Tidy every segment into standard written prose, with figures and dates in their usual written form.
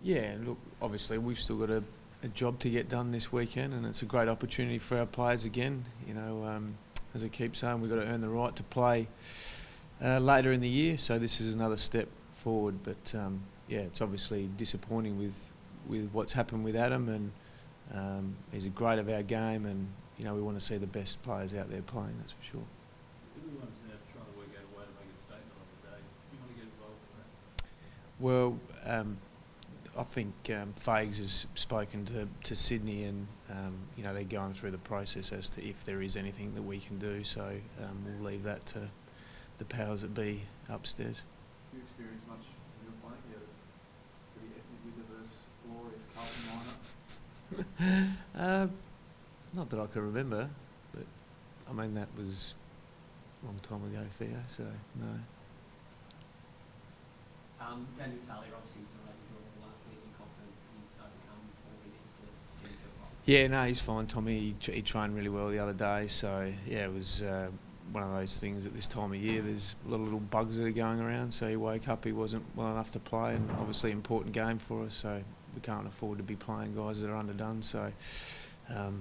Yeah, look, obviously we've still got a job to get done this weekend, and it's a great opportunity for our players again. As I keep saying, we've got to earn the right to play later in the year, so this is another step forward. But yeah, it's obviously disappointing with what's happened with Adam, and he's a great of our game, and we want to see the best players out there playing. That's for sure. Everyone's now trying to work out a way to make a statement on the day. Do you want to get involved in that? Well, I think Fags has spoken to Sydney, and they're going through the process as to if there is anything that we can do. So we'll leave that to the powers that be upstairs. Do you experience much when you're playing? You had a pretty ethnically diverse, glorious Carlton lineup. Not that I can remember, but I mean that was a long time ago, Theo. So no. Daniel Taylor obviously was on that withdrawal last week. You're confident he's overcome all he needs to get into a role? Yeah, no, he's fine. Tommy, he trained really well the other day. So yeah, it was one of those things at this time of year. There's a lot of little bugs that are going around. So he woke up, he wasn't well enough to play, and obviously important game for us. So we can't afford to be playing guys that are underdone. So,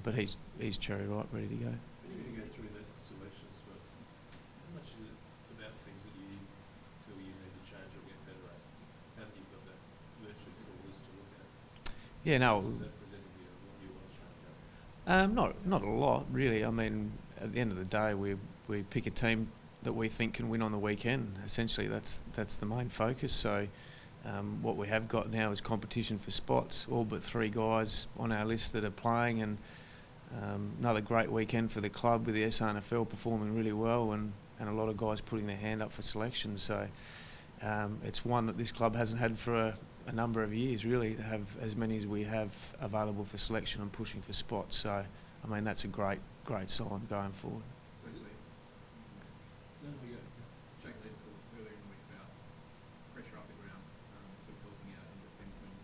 but he's cherry ripe, ready to go. When you're going to go through that selection spot, how much is it about things that you feel you need to change or get better at? How have you got that virtually full list to look at? Yeah, no. Is that presenting you what you want to change up? Not a lot, really. I mean, at the end of the day, we pick a team that we think can win on the weekend. Essentially, that's the main focus. So what we have got now is competition for spots. All but 3 guys on our list that are playing, and another great weekend for the club with the SRNFL performing really well, and a lot of guys putting their hand up for selection. So it's one that this club hasn't had for a number of years, really, to have as many as we have available for selection and pushing for spots. So, I mean, that's a great sign going forward. No, we go. Jake Lee talked earlier in the week about pressure up the ground, sort of helping out in defence when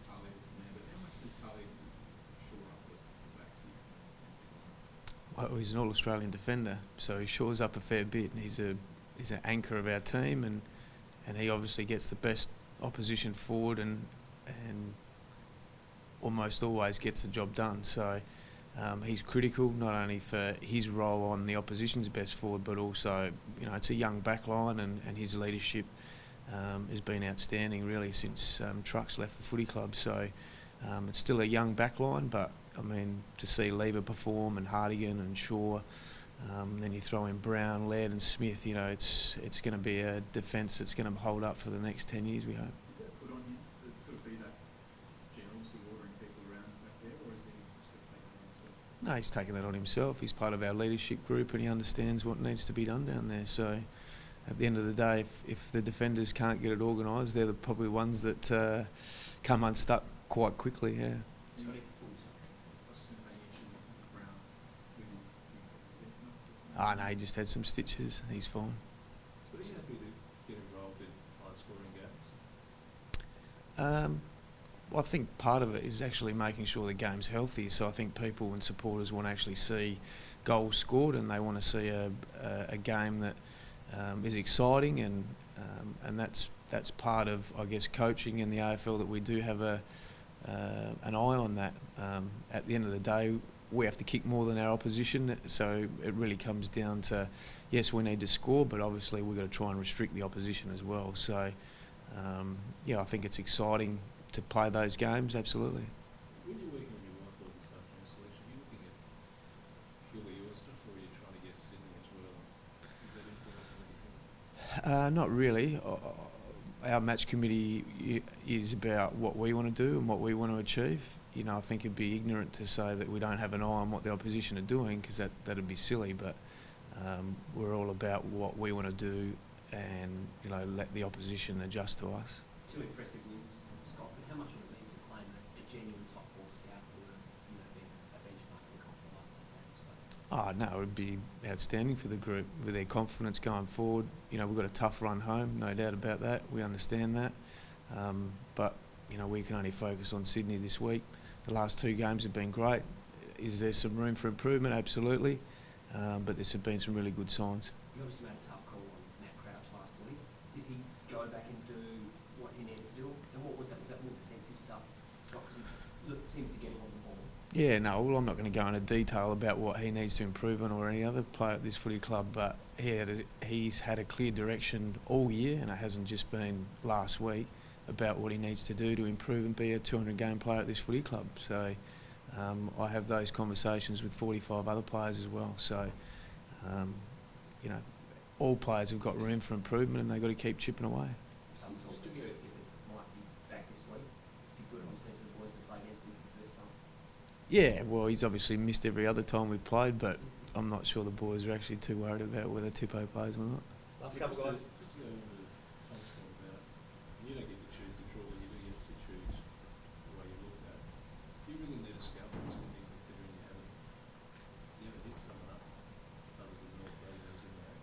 Carly was there. But how much does Carly shore up the back six? Well, he's an all-Australian defender, so he shores up a fair bit, and he's an anchor of our team, and he obviously gets the best opposition forward and almost always gets the job done. So he's critical not only for his role on the opposition's best forward, but also it's a young back line, and his leadership has been outstanding really since Trucks left the footy club. So it's still a young back line, but I mean, to see Lever perform and Hardigan and Shaw, then you throw in Brown, Laird and Smith, it's going to be a defence that's going to hold up for the next 10 years, we hope. Is that put on you to sort of be that general sort of ordering people around back there, or is he sort of taking it on himself? No, he's taken that on himself. He's part of our leadership group, and he understands what needs to be done down there. So at the end of the day, if the defenders can't get it organised, they're probably ones that come unstuck quite quickly, yeah. No, he just had some stitches. He's fine. So are you happy to get involved in high-scoring games? Well, I think part of it is actually making sure the game's healthy. So I think people and supporters want to actually see goals scored, and they want to see a game that is exciting, and that's part of, I guess, coaching in the AFL, that we do have an eye on that. At the end of the day, we have to kick more than our opposition, so it really comes down to, yes, we need to score, but obviously we've got to try and restrict the opposition as well. So, yeah, I think it's exciting to play those games, absolutely. When you're working on your whiteboard this afternoon selection, are you looking at purely your stuff, or are you trying to get Sydney as well? Is that influencing anything? Not really. Our match committee is about what we want to do and what we want to achieve. I think it'd be ignorant to say that we don't have an eye on what the opposition are doing, because that'd be silly. But we're all about what we want to do, and let the opposition adjust to us. Two impressive wins, Scott. But how much would it mean to claim a genuine top 4 scout who would have been a benchmark for the comp the last 10 games? Oh no, it would be outstanding for the group with their confidence going forward. We've got a tough run home, no doubt about that. We understand that, but we can only focus on Sydney this week. The last 2 games have been great. Is there some room for improvement? Absolutely, but there's been some really good signs. You obviously made a tough call on Matt Crouch last week. Did he go back and do what he needed to do? And what was that? Was that more defensive stuff Yeah, no, well, I'm not going to go into detail about what he needs to improve on or any other player at this footy club, but he's had a clear direction all year, and it hasn't just been last week, about what he needs to do to improve and be a 200-game player at this footy club. So I have those conversations with 45 other players as well. So, you know, all players have got room for improvement, and they've got to keep chipping away. Some talk that Kerry Tippett might be back this week. Be good, obviously, for the boys to play against him for the first time. Yeah, well, he's obviously missed every other time we've played, but I'm not sure the boys are actually too worried about whether Tippo plays or not. Last couple, guys. Just to go into Tom's point about, you don't get to choose the draw, you do get to choose the way you look at it. Do you really need a scout from Sydney, considering you haven't hit someone up other than North Melbourne in there?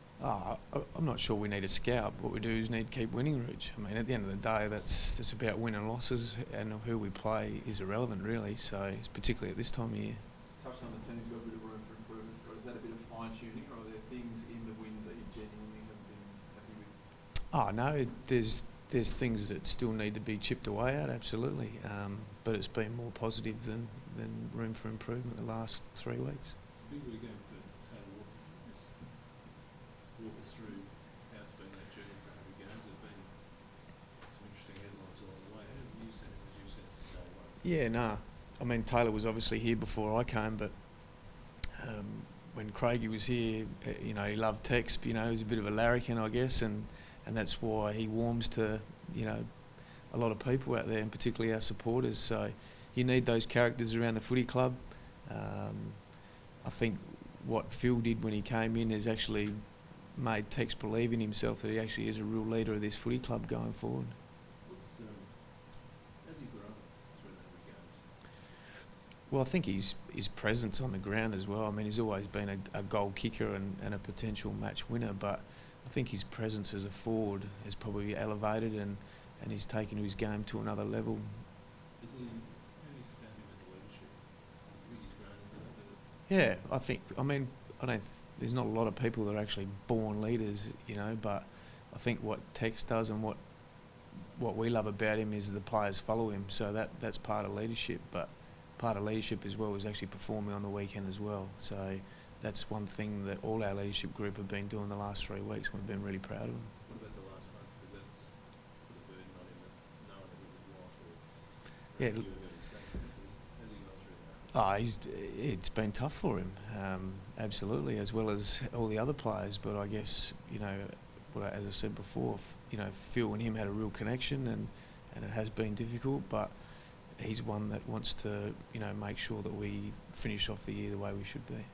I'm not sure we need a scout. What we do is need to keep winning, Rich. I mean, at the end of the day, it's about win and losses, and who we play is irrelevant, really. So, particularly at this time of year. Touched on the team's got a bit of room for improvement, Scott. Is that a bit of fine-tuning, or are there things in the wins that you genuinely have been happy with? Oh, no, there's things that still need to be chipped away at, absolutely. But it's been more positive than room for improvement the last 3 weeks. It's a big weekend for Taylor Walker. Just walk us through how it's been that journey for 100 games. There's been some interesting headlines along the way. How have you seen it as you seen it from day one? Yeah, no. I mean, Taylor was obviously here before I came, but when Craigie was here, you know, he loved text. You know, he was a bit of a larrikin, I guess, and that's why he warms to, you know, a lot of people out there, and particularly our supporters. So you need those characters around the footy club. I think what Phil did when he came in is actually made Tex believe in himself that he actually is a real leader of this footy club going forward. How's he grown through the 100 games? Well, I think his presence on the ground as well. I mean, he's always been a goal kicker and a potential match winner, but I think his presence as a forward has probably elevated and he's taken his game to another level. How have you found him with the leadership? I think he's grown into that. Yeah, there's not a lot of people that are actually born leaders, you know, but I think what Tex does and what we love about him is the players follow him, so that's part of leadership, but part of leadership as well is actually performing on the weekend as well. So that's one thing that all our leadership group have been doing the last 3 weeks. We've been really proud of them. What about the last one? Because that's put a burden on him that no one has his life or Yeah. you have his statements. How's he gone through that? It's been tough for him, absolutely, as well as all the other players. But I guess, you know, well, as I said before, you know, Phil and him had a real connection, and it has been difficult. But he's one that wants to, you know, make sure that we finish off the year the way we should be.